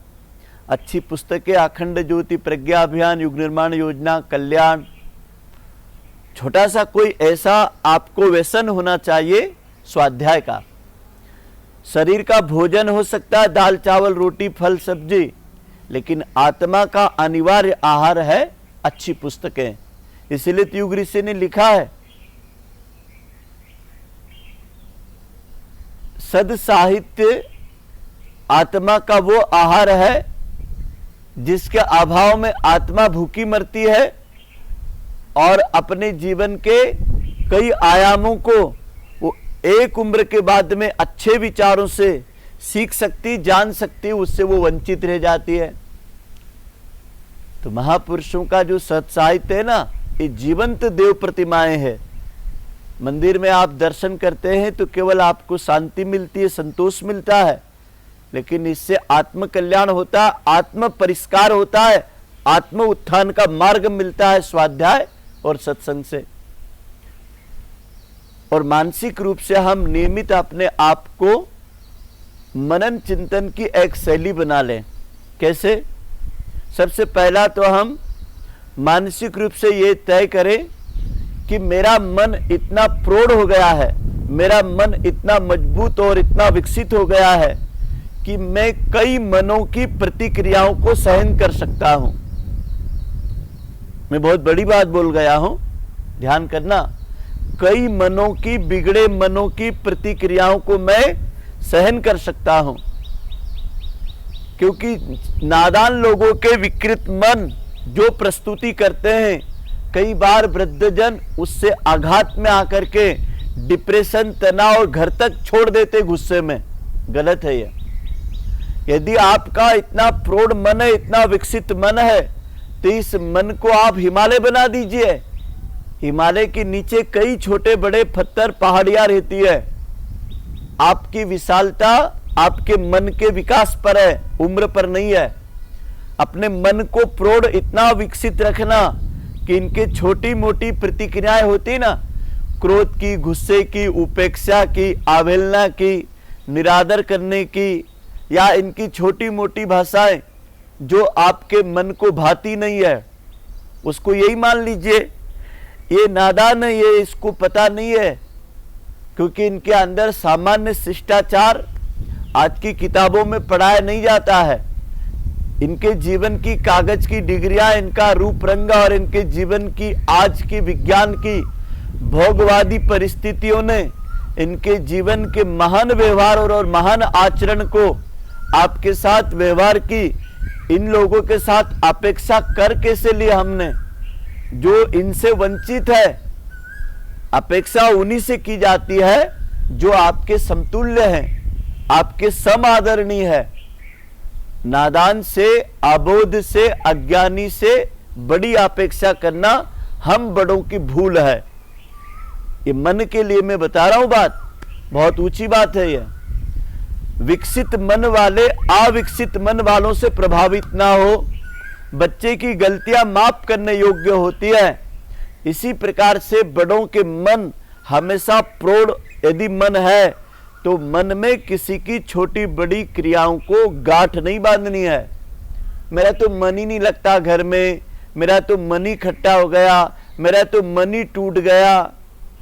अच्छी पुस्तकें, अखंड ज्योति, प्रज्ञा अभियान, युग निर्माण योजना, कल्याण, छोटा सा कोई ऐसा आपको व्यसन होना चाहिए स्वाध्याय का। शरीर का भोजन हो सकता है दाल चावल रोटी फल सब्जी, लेकिन आत्मा का अनिवार्य आहार है अच्छी पुस्तकें। इसलिए तो युग ऋषि ने लिखा है, सद साहित्य आत्मा का वो आहार है जिसके अभाव में आत्मा भूखी मरती है और अपने जीवन के कई आयामों को वो एक उम्र के बाद में अच्छे विचारों से सीख सकती, जान सकती, उससे वो वंचित रह जाती है। तो महापुरुषों का जो सत्साहित्य है ना, ये जीवंत देव प्रतिमाएं हैं। मंदिर में आप दर्शन करते हैं तो केवल आपको शांति मिलती है, संतोष मिलता है, लेकिन इससे आत्म कल्याण होता है, आत्म परिष्कार होता है, आत्म उत्थान का मार्ग मिलता है स्वाध्याय और सत्संग से। और मानसिक रूप से हम नियमित अपने आप को मनन चिंतन की एक शैली बना लें। कैसे? सबसे पहला तो हम मानसिक रूप से ये तय करें कि मेरा मन इतना प्रौढ़ हो गया है, मेरा मन इतना मजबूत और इतना विकसित हो गया है कि मैं कई मनों की प्रतिक्रियाओं को सहन कर सकता हूं। मैं बहुत बड़ी बात बोल गया हूं, ध्यान करना। कई मनों की, बिगड़े मनों की प्रतिक्रियाओं को मैं सहन कर सकता हूं, क्योंकि नादान लोगों के विकृत मन जो प्रस्तुति करते हैं, कई बार वृद्धजन उससे आघात में आकर के डिप्रेशन, तनाव और घर तक छोड़ देते गुस्से में। गलत है ये। यदि आपका इतना प्रौढ़ मन है, इतना विकसित मन है, तो इस मन को आप हिमालय बना दीजिए। हिमालय के नीचे कई छोटे बड़े पत्थर, पहाड़ियां रहती है, आपकी विशालता आपके मन के विकास पर है, उम्र पर नहीं है। अपने मन को प्रौढ़ इतना विकसित रखना कि इनके छोटी मोटी प्रतिक्रियाएं होती ना, क्रोध की, गुस्से की, उपेक्षा की, अवहेलना की, निरादर करने की, या इनकी छोटी मोटी भाषाएं जो आपके मन को भाती नहीं है, उसको यही मान लीजिए ये नादान है, ये इसको पता नहीं है। क्योंकि इनके अंदर सामान्य शिष्टाचार आज की किताबों में पढ़ाया नहीं जाता है। इनके जीवन की कागज की डिग्रियां, इनका रूप रंग और इनके जीवन की आज की विज्ञान की भोगवादी परिस्थितियों ने इनके जीवन के महान व्यवहार और महान आचरण को आपके साथ व्यवहार की इन लोगों के साथ अपेक्षा कर कैसे ली हमने, जो इनसे वंचित है। अपेक्षा उन्हीं से की जाती है जो आपके समतुल्य हैं, आपके समादरणीय है। नादान से, अबोध से, अज्ञानी से बड़ी अपेक्षा करना हम बड़ों की भूल है। ये मन के लिए मैं बता रहा हूं बात, बहुत ऊंची बात है यह। विकसित मन वाले अविकसित मन वालों से प्रभावित ना हो। बच्चे की गलतियां माफ करने योग्य होती है। इसी प्रकार से बड़ों के मन हमेशा प्रौढ़ यदि मन है तो मन में किसी की छोटी बड़ी क्रियाओं को गांठ नहीं बांधनी है। मेरा तो मन ही नहीं लगता घर में, मेरा तो मन ही खट्टा हो गया, मेरा तो मन ही टूट गया,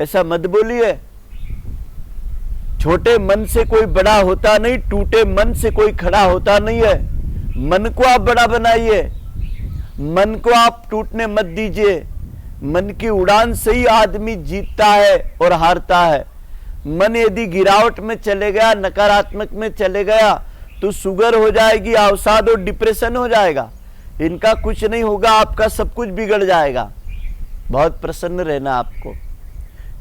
ऐसा मत बोलिए। छोटे मन से कोई बड़ा होता नहीं, टूटे मन से कोई खड़ा होता नहीं है। मन को आप बड़ा बनाइए, मन को आप टूटने मत दीजिए। मन की उड़ान से ही आदमी जीतता है और हारता है। मन यदि गिरावट में चले गया, नकारात्मक में चले गया तो शुगर हो जाएगी, अवसाद और डिप्रेशन हो जाएगा। इनका कुछ नहीं होगा, आपका सब कुछ बिगड़ जाएगा। बहुत प्रसन्न रहना आपको,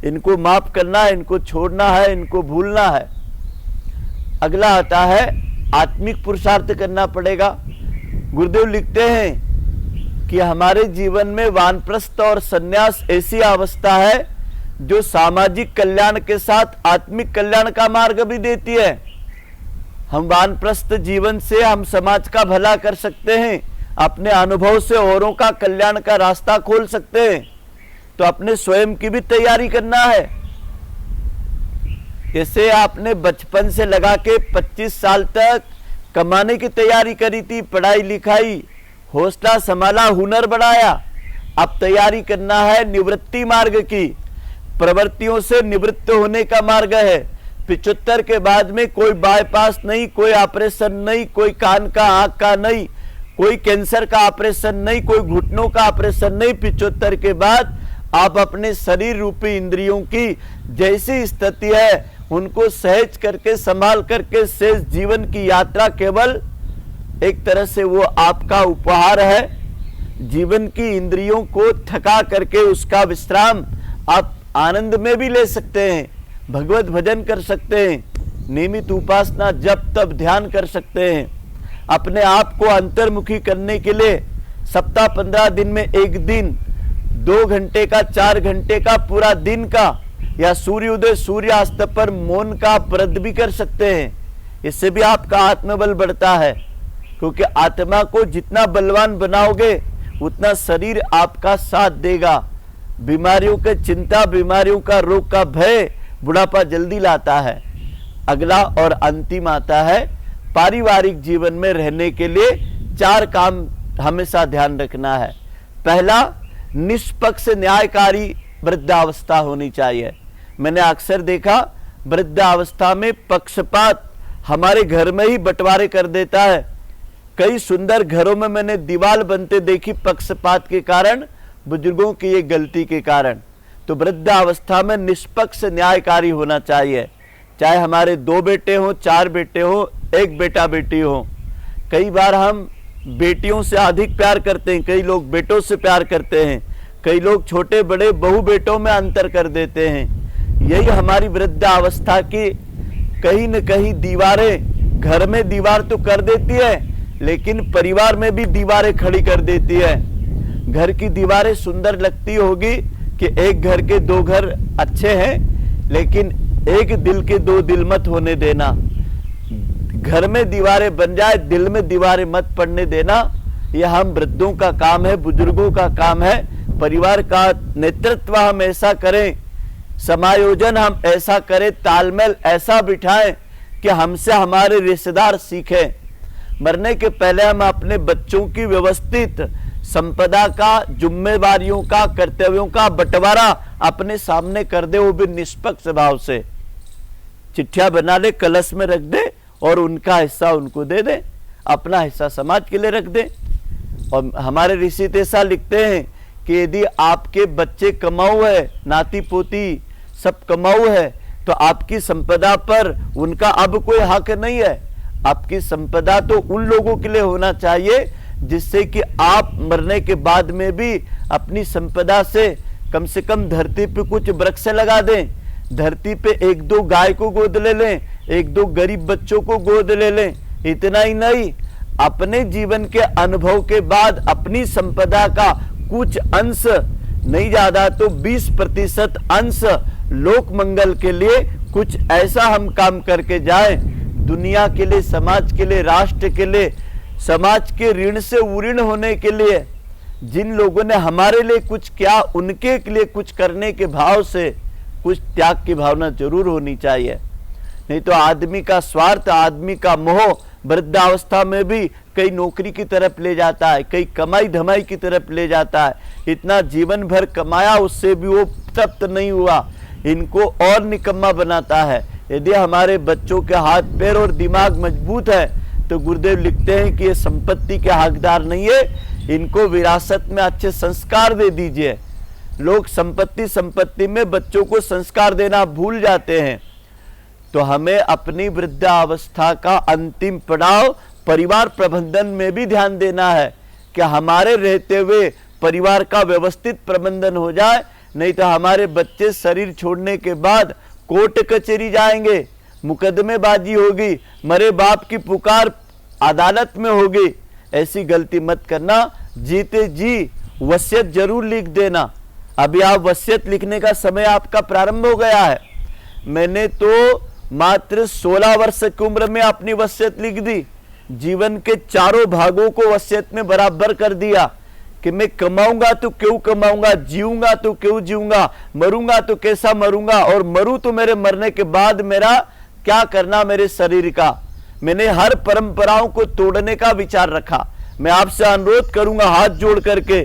इनको माफ करना है, इनको छोड़ना है, इनको भूलना है। अगला आता है आत्मिक पुरुषार्थ करना पड़ेगा। गुरुदेव लिखते हैं कि हमारे जीवन में वानप्रस्थ और सन्यास ऐसी अवस्था है जो सामाजिक कल्याण के साथ आत्मिक कल्याण का मार्ग भी देती है। हम वानप्रस्थ जीवन से हम समाज का भला कर सकते हैं, अपने अनुभव से औरों का कल्याण का रास्ता खोल सकते हैं। तो अपने स्वयं की भी तैयारी करना है। जैसे आपने बचपन से लगा के 25 साल तक कमाने की तैयारी करी थी, पढ़ाई लिखाई, हौसला संभाला, हुनर बढ़ाया। अब तैयारी करना है निवृत्ति मार्ग की। प्रवृत्तियों से निवृत्त होने का मार्ग है। 75 के बाद में कोई बाईपास नहीं, कोई ऑपरेशन नहीं, कोई कान का, आंख का नहीं, कोई कैंसर का ऑपरेशन नहीं, कोई घुटनों का ऑपरेशन नहीं। 75 के बाद आप अपने शरीर रूपी इंद्रियों की जैसी स्थिति है उनको सहज करके, संभाल करके शेष जीवन की यात्रा केवल एक तरह से वो आपका उपहार है। जीवन की इंद्रियों को थका करके उसका विश्राम आप आनंद में भी ले सकते हैं, भगवत भजन कर सकते हैं, नियमित उपासना जप तप ध्यान कर सकते हैं। अपने आप को अंतर्मुखी करने के लिए सप्ताह 15 दिन में एक दिन 2 घंटे का, 4 घंटे का, पूरा दिन का या सूर्योदय सूर्यास्त पर मौन का व्रत भी कर सकते हैं। इससे भी आपका आत्मबल बढ़ता है। क्योंकि आत्मा को जितना बलवान बनाओगे उतना शरीर आपका साथ देगा। बीमारियों की चिंता, बीमारियों का, रोग का भय बुढ़ापा जल्दी लाता है। अगला और अंतिम आता है पारिवारिक जीवन में रहने के लिए 4 काम हमेशा ध्यान रखना है। पहला, निष्पक्ष न्यायकारी वृद्धावस्था होनी चाहिए। मैंने अक्सर देखा वृद्धावस्था में पक्षपात हमारे घर में ही बंटवारे कर देता है। कई सुंदर घरों में मैंने दीवार बनते देखी पक्षपात के कारण, बुजुर्गों की ये गलती के कारण। तो वृद्धावस्था में निष्पक्ष न्यायकारी होना चाहिए। चाहे हमारे 2 बेटे हों, 4 बेटे हों, 1 बेटा बेटी हो। कई बार हम बेटियों से अधिक प्यार करते हैं, कई लोग बेटों से प्यार करते हैं, कई लोग छोटे बड़े बहु बेटों में अंतर कर देते हैं। यही हमारी वृद्धावस्था की कहीं न कहीं दीवारें, घर में दीवार तो कर देती है लेकिन परिवार में भी दीवारें खड़ी कर देती है। घर की दीवारें सुंदर लगती होगी कि एक घर के 2 घर अच्छे हैं, लेकिन एक दिल के दो दिल मत होने देना। घर में दीवारें बन जाए, दिल में दीवारें मत पड़ने देना। यह हम वृद्धों का काम है, बुजुर्गों का काम है। परिवार का नेतृत्व हम ऐसा करें, समायोजन हम ऐसा करें, तालमेल ऐसा बिठाएं कि हमसे हमारे रिश्तेदार सीखें। मरने के पहले हम अपने बच्चों की व्यवस्थित संपदा का, जिम्मेवारियों का, कर्तव्यों का बंटवारा अपने सामने कर दे, वो भी निष्पक्ष भाव से। चिट्ठियां बना ले, कलश में रख दे और उनका हिस्सा उनको दे दे, अपना हिस्सा समाज के लिए रख दे। और हमारे ऋषि तो ऐसा लिखते हैं कि यदि आपके बच्चे कमाऊ है, नाती पोती सब कमाऊ है, तो आपकी संपदा पर उनका अब कोई हक नहीं है। आपकी संपदा तो उन लोगों के लिए होना चाहिए जिससे कि आप मरने के बाद में भी अपनी संपदा से कम धरती पे कुछ वृक्ष लगा दें, धरती पे एक दो गाय को गोद ले लें, एक दो गरीब बच्चों को गोद ले लें। इतना ही नहीं, अपने जीवन के अनुभव के बाद अपनी संपदा का कुछ अंश, नहीं ज्यादा तो 20% अंश लोक मंगल के लिए कुछ ऐसा हम काम करके जाएं, दुनिया के लिए, समाज के लिए, राष्ट्र के लिए, समाज के ऋण से उऋण होने के लिए। जिन लोगों ने हमारे लिए कुछ किया, उनके लिए कुछ करने के भाव से कुछ त्याग की भावना जरूर होनी चाहिए। नहीं तो आदमी का स्वार्थ, आदमी का मोह वृद्धावस्था में भी कई नौकरी की तरफ ले जाता है, कई कमाई धमाई की तरफ ले जाता है। इतना जीवन भर कमाया, उससे भी वो तृप्त नहीं हुआ, इनको और निकम्मा बनाता है। यदि हमारे बच्चों के हाथ पैर और दिमाग मजबूत है तो गुरुदेव लिखते हैं कि ये संपत्ति के हकदार नहीं है, इनको विरासत में अच्छे संस्कार दे दीजिए। लोग संपत्ति में बच्चों को संस्कार देना भूल जाते हैं। तो हमें अपनी वृद्धावस्था का अंतिम पड़ाव परिवार प्रबंधन में भी ध्यान देना है कि हमारे रहते हुए परिवार का व्यवस्थित प्रबंधन हो जाए। नहीं तो हमारे बच्चे शरीर छोड़ने के बाद कोर्ट कचहरी जाएंगे, मुकदमेबाजी होगी, मरे बाप की पुकार अदालत में होगी। ऐसी गलती मत करना। जीते जी वसीयत जरूर लिख देना। अभी आप वसीयत लिखने का समय आपका प्रारंभ हो गया है। मैंने तो मात्र 16 वर्ष की उम्र में अपनी वसीयत लिख दी। जीवन के चारों भागों को वसीयत में बराबर कर दिया कि मैं कमाऊंगा तो क्यों कमाऊंगा, जीऊंगा तो क्यों जीऊंगा, मरूंगा तो कैसा मरूंगा, और मरूं तो मेरे मरने के बाद मेरा क्या करना मेरे शरीर का। मैंने हर परंपराओं को तोड़ने का विचार रखा। मैं आपसे अनुरोध करूंगा हाथ जोड़ करके,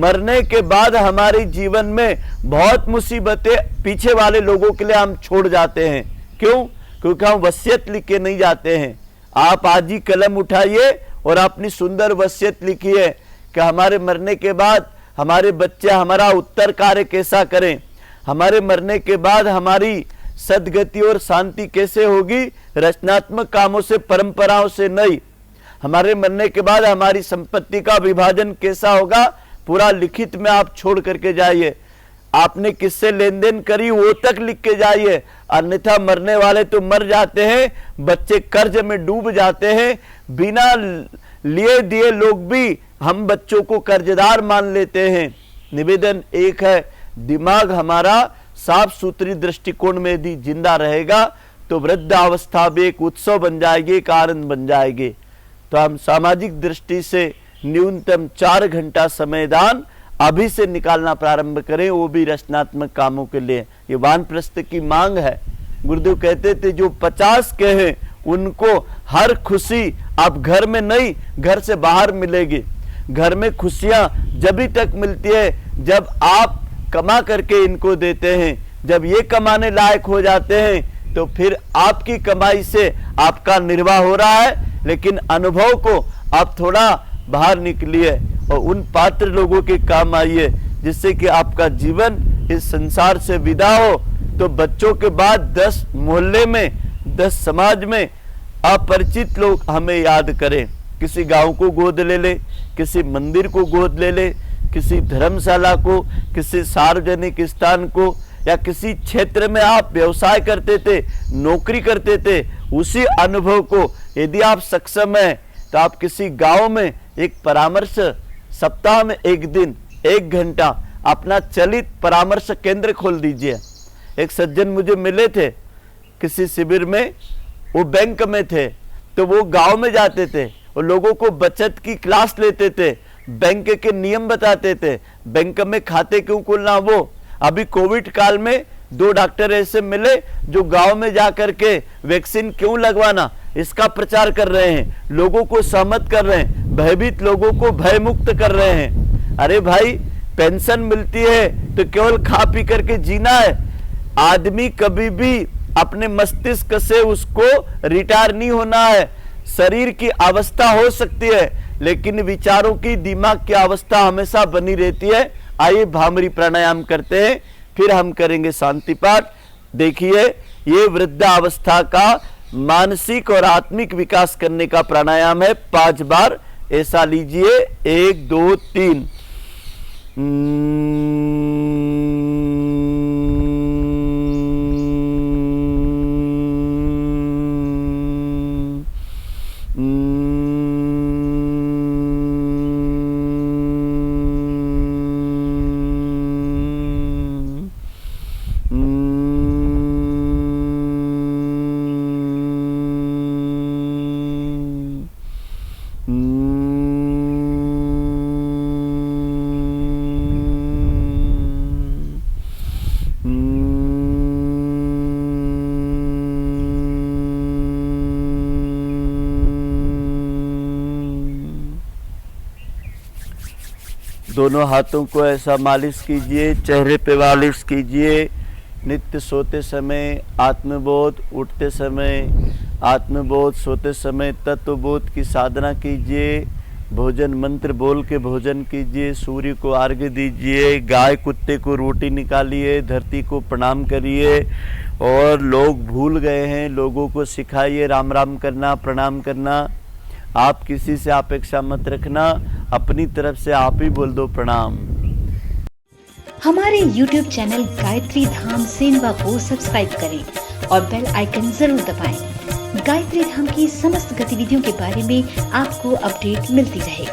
मरने के बाद हमारे जीवन में बहुत मुसीबतें पीछे वाले लोगों के लिए हम छोड़ जाते हैं। क्यों? क्योंकि हम वसीयत लिख के नहीं जाते हैं। आप आज ही कलम उठाइए और अपनी सुंदर वसीयत लिखिए कि हमारे मरने के बाद हमारे बच्चे हमारा उत्तर कार्य कैसा करें, हमारे मरने के बाद हमारी सद्गति और शांति कैसे होगी, रचनात्मक कामों से, परंपराओं से नहीं। हमारे मरने के बाद हमारी संपत्ति का विभाजन कैसा होगा, पूरा लिखित में आप छोड़ करके जाइए। आपने किससे लेन देन करी वो तक लिख के जाइए, अन्यथा मरने वाले तो मर जाते हैं, बच्चे कर्ज में डूब जाते हैं। बिना लिए दिए लोग भी हम बच्चों को कर्जदार मान लेते हैं। निवेदन एक है, दिमाग हमारा साफ सुथरी दृष्टिकोण में यदि जिंदा रहेगा तो वृद्धावस्था भी एक उत्सव बन जाएगी, एक आनंद बन जाएगी। तो हम सामाजिक दृष्टि से न्यूनतम 4 घंटा समय दान अभी से निकालना प्रारंभ करें, वो भी रचनात्मक कामों के लिए। ये वानप्रस्थ की मांग है। गुरुदेव कहते थे जो 50 के हैं उनको हर खुशी आप घर में नहीं, घर से बाहर मिलेगी। घर में खुशियां जब तक मिलती है जब आप कमा करके इनको देते हैं। जब ये कमाने लायक हो जाते हैं तो फिर आपकी कमाई से आपका निर्वाह हो रहा है, लेकिन अनुभव को आप थोड़ा बाहर निकलिए और उन पात्र लोगों के काम आइए जिससे कि आपका जीवन इस संसार से विदा हो। तो बच्चों के बाद 10 मोहल्ले में, 10 समाज में अपरिचित लोग हमें याद करें। किसी गांव को गोद ले ले, किसी मंदिर को गोद ले ले, किसी धर्मशाला को, किसी सार्वजनिक स्थान को, या किसी क्षेत्र में आप व्यवसाय करते थे, नौकरी करते थे, उसी अनुभव को यदि आप सक्षम हैं तो आप किसी गांव में एक परामर्श, सप्ताह में 1 दिन 1 घंटा अपना चलित परामर्श केंद्र खोल दीजिए। एक सज्जन मुझे मिले थे किसी शिविर में, वो बैंक में थे, तो वो गांव में जाते थे और लोगों को बचत की क्लास लेते थे, बैंक के नियम बताते थे, बैंक में खाते क्यों खोलना। वो अभी कोविड काल में 2 डॉक्टर ऐसे मिले जो गांव में जाकर के वैक्सीन क्यों लगवाना इसका प्रचार कर रहे हैं, लोगों को सहमत कर रहे हैं, भयभीत लोगों को भयमुक्त कर रहे हैं। अरे भाई, पेंशन मिलती है तो केवल खा पी करके जीना है। आदमी कभी भी अपने मस्तिष्क से उसको रिटायर नहीं होना है। शरीर की अवस्था हो सकती है लेकिन विचारों की, दिमाग की अवस्था हमेशा बनी रहती है। आइए भामरी प्राणायाम करते हैं, फिर हम करेंगे शांति पाठ। देखिए, ये वृद्धावस्था का मानसिक और आत्मिक विकास करने का प्राणायाम है। 5 बार ऐसा लीजिए, 1 2 3। दोनों हाथों को ऐसा मालिश कीजिए, चेहरे पे मालिश कीजिए। नित्य सोते समय आत्मबोध, उठते समय आत्मबोध, सोते समय तत्वबोध की साधना कीजिए। भोजन मंत्र बोल के भोजन कीजिए, सूर्य को अर्घ्य दीजिए, गाय कुत्ते को रोटी निकालिए, धरती को प्रणाम करिए। और लोग भूल गए हैं, लोगों को सिखाइए राम राम करना, प्रणाम करना। आप किसी से अपेक्षा मत रखना, अपनी तरफ से आप ही बोल दो प्रणाम। हमारे YouTube चैनल गायत्री धाम सेंधवा को सब्सक्राइब करें और बेल आइकन जरूर दबाएं। गायत्री धाम की समस्त गतिविधियों के बारे में आपको अपडेट मिलती रहे।